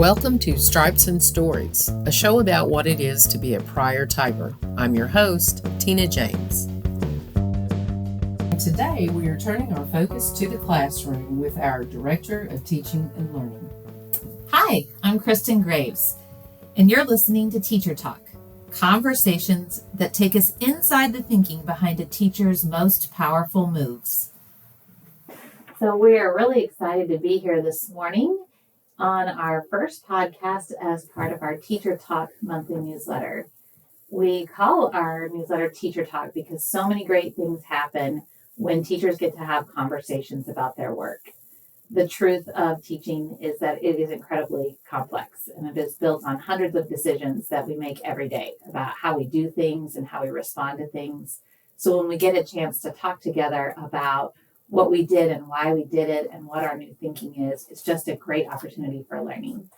Welcome to Stripes and Stories, a show about what it is to be a Pryor typer. I'm your host, Tina James. And today we are turning our focus to the classroom with our Director of Teaching and Learning. Hi, I'm Kristen Graves, and you're listening to Teacher Talk, conversations that take us inside the thinking behind a teacher's most powerful moves. So we are really excited to be here this morning on our first podcast as part of our Teacher Talk monthly newsletter. We call our newsletter Teacher Talk because so many great things happen when teachers get to have conversations about their work. The truth of teaching is that it is incredibly complex, and it is built on hundreds of decisions that we make every day about how we do things and how we respond to things. So when we get a chance to talk together about what we did and why we did it and what our new thinking is, it's just a great opportunity for learning.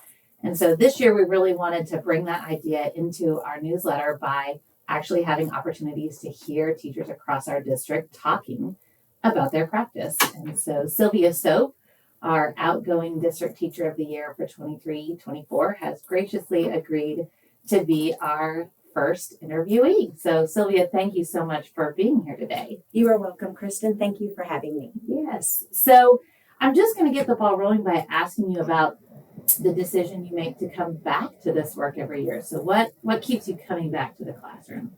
And so this year we really wanted to bring that idea into our newsletter by actually having opportunities to hear teachers across our district talking about their practice. And so Sylvia Soap, our outgoing district teacher of the year for 23-24, has graciously agreed to be our first interviewee. So Sylvia, thank you so much for being here today. You are welcome, Kristen. Thank you for having me. Yes. So I'm just going to get the ball rolling by asking you about the decision you make to come back to this work every year. So what keeps you coming back to the classroom?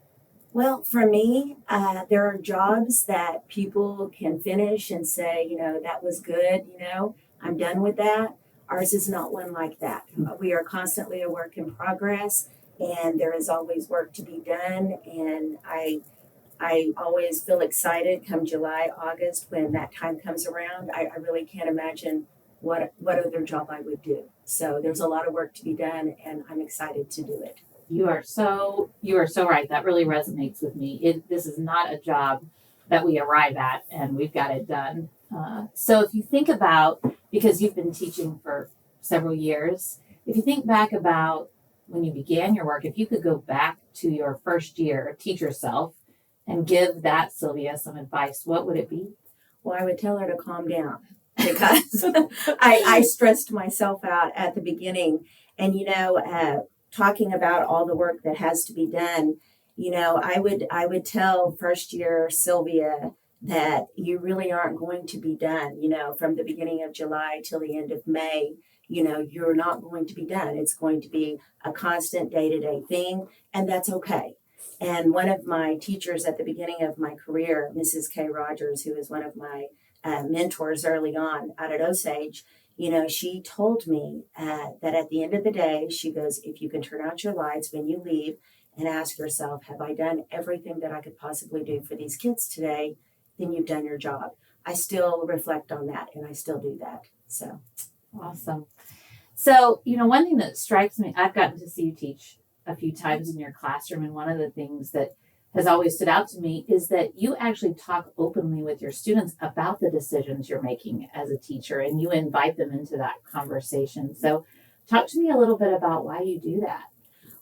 Well, for me, there are jobs that people can finish and say, that was good, I'm done with that. Ours is not one like that. We are constantly a work in progress, and there is always work to be done. And I always feel excited come July, August, when that time comes around. I really can't imagine what other job I would do. So there's a lot of work to be done, and I'm excited to do it. You are so right. That really resonates with me. This is not a job that we arrive at and we've got it done. So if you think about, because you've been teaching for several years, if you think back about when you began your work, if you could go back to your first year, teach yourself, and give that Sylvia some advice, what would it be? Well, I would tell her to calm down because I stressed myself out at the beginning. And, talking about all the work that has to be done, I would tell first year Sylvia that you really aren't going to be done, from the beginning of July till the end of May. You're not going to be done. It's going to be a constant day-to-day thing, and that's okay. And one of my teachers at the beginning of my career, Mrs. K. Rogers, who is one of my mentors early on out at Osage, she told me that at the end of the day, she goes, if you can turn out your lights when you leave and ask yourself, have I done everything that I could possibly do for these kids today? Then you've done your job. I still reflect on that, and I still do that. So awesome. So, one thing that strikes me, I've gotten to see you teach a few times in your classroom, and one of the things that has always stood out to me is that you actually talk openly with your students about the decisions you're making as a teacher, and you invite them into that conversation. So talk to me a little bit about why you do that.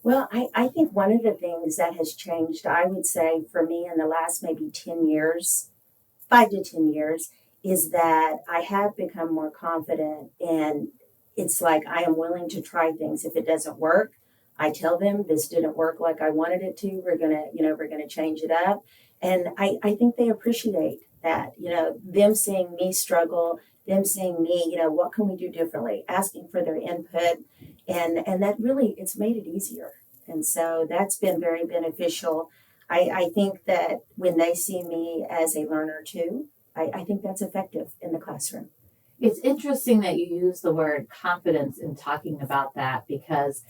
Well, I think one of the things that has changed, I would say for me in the last maybe 10 years, 5 to 10 years, is that I have become more confident, and it's like I am willing to try things. If it doesn't work, I tell them this didn't work like I wanted it to. We're gonna change it up. And I think they appreciate that, them seeing me struggle, them seeing me, what can we do differently, asking for their input. And that really, it's made it easier. And so that's been very beneficial. I think that when they see me as a learner too, I think that's effective in the classroom. It's interesting that you use the word confidence in talking about that, because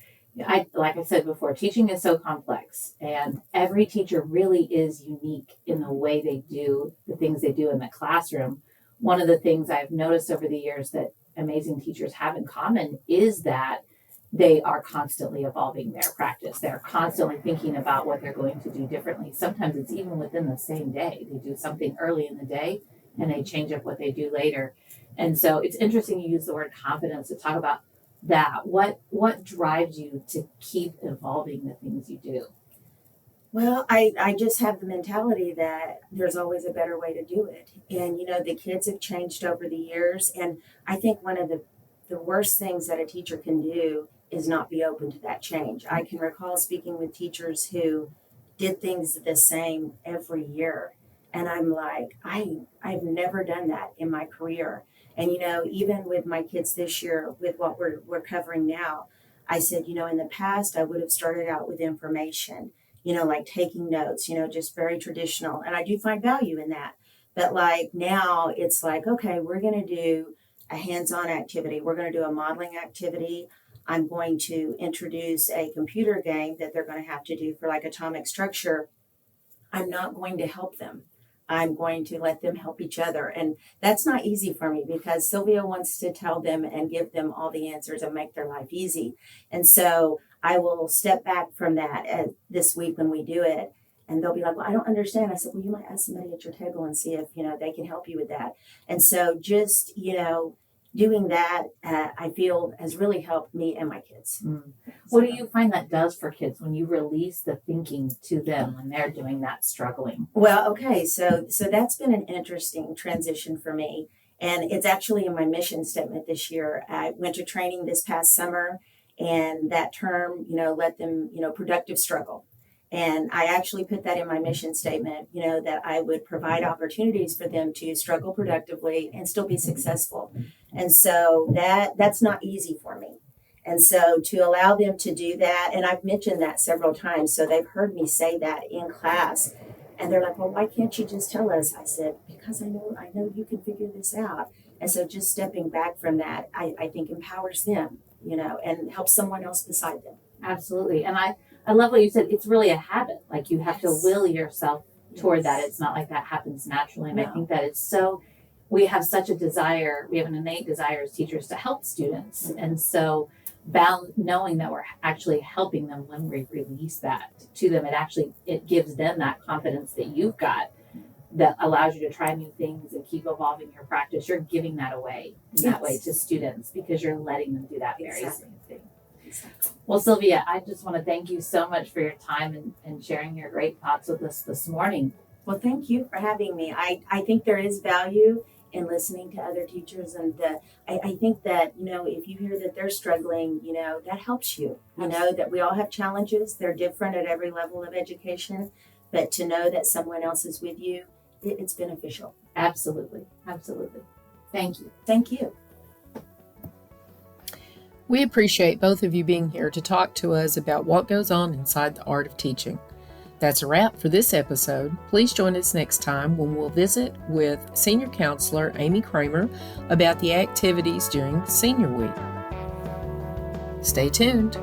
like I said before, teaching is so complex, and every teacher really is unique in the way they do the things they do in the classroom. One of the things I've noticed over the years that amazing teachers have in common is that they are constantly evolving their practice. They're constantly thinking about what they're going to do differently. Sometimes it's even within the same day. They do something early in the day and they change up what they do later. And so it's interesting you use the word confidence to talk about that. What drives you to keep evolving the things you do? Well, I just have the mentality that there's always a better way to do it. And, the kids have changed over the years. And I think one of the the worst things that a teacher can do is not be open to that change. I can recall speaking with teachers who did things the same every year. And I'm like, I've never done that in my career. And, even with my kids this year, with what we're covering now, I said, in the past, I would have started out with information, like taking notes, just very traditional. And I do find value in that. But like now it's like, okay, we're going to do a hands-on activity. We're going to do a modeling activity. I'm going to introduce a computer game that they're going to have to do for like atomic structure. I'm not going to help them. I'm going to let them help each other. And that's not easy for me because Sylvia wants to tell them and give them all the answers and make their life easy. And so I will step back from that this week when we do it. And they'll be like, well, I don't understand. I said, well, you might ask somebody at your table and see if, they can help you with that. And so just, doing that, I feel has really helped me and my kids. What do you find that does for kids when you release the thinking to them when they're doing that struggling? Well, okay, so that's been an interesting transition for me. And it's actually in my mission statement this year. I went to training this past summer, and that term, let them, productive struggle. And I actually put that in my mission statement, that I would provide opportunities for them to struggle productively and still be successful. And so that's not easy for me. And so to allow them to do that, and I've mentioned that several times, so they've heard me say that in class. And they're like, well, why can't you just tell us? I said, because I know you can figure this out. And so just stepping back from that, I think empowers them, and helps someone else beside them. Absolutely. And I love what you said. It's really a habit. Like you have to will yourself toward that. It's not like that happens naturally. And I think that it's we have such a desire, we have an innate desire as teachers to help students. And so knowing that we're actually helping them when we release that to them, it gives them that confidence that you've got that allows you to try new things and keep evolving your practice. You're giving that away in that way to students because you're letting them do that very same thing. Well, Sylvia, I just want to thank you so much for your time and sharing your great thoughts with us this morning. Well, thank you for having me. I think there is value in listening to other teachers. And I think that, if you hear that they're struggling, that helps you. That we all have challenges. They're different at every level of education. But to know that someone else is with you, it's beneficial. Absolutely. Absolutely. Thank you. Thank you. We appreciate both of you being here to talk to us about what goes on inside the art of teaching. That's a wrap for this episode. Please join us next time when we'll visit with Senior Counselor Amy Kramer about the activities during Senior Week. Stay tuned.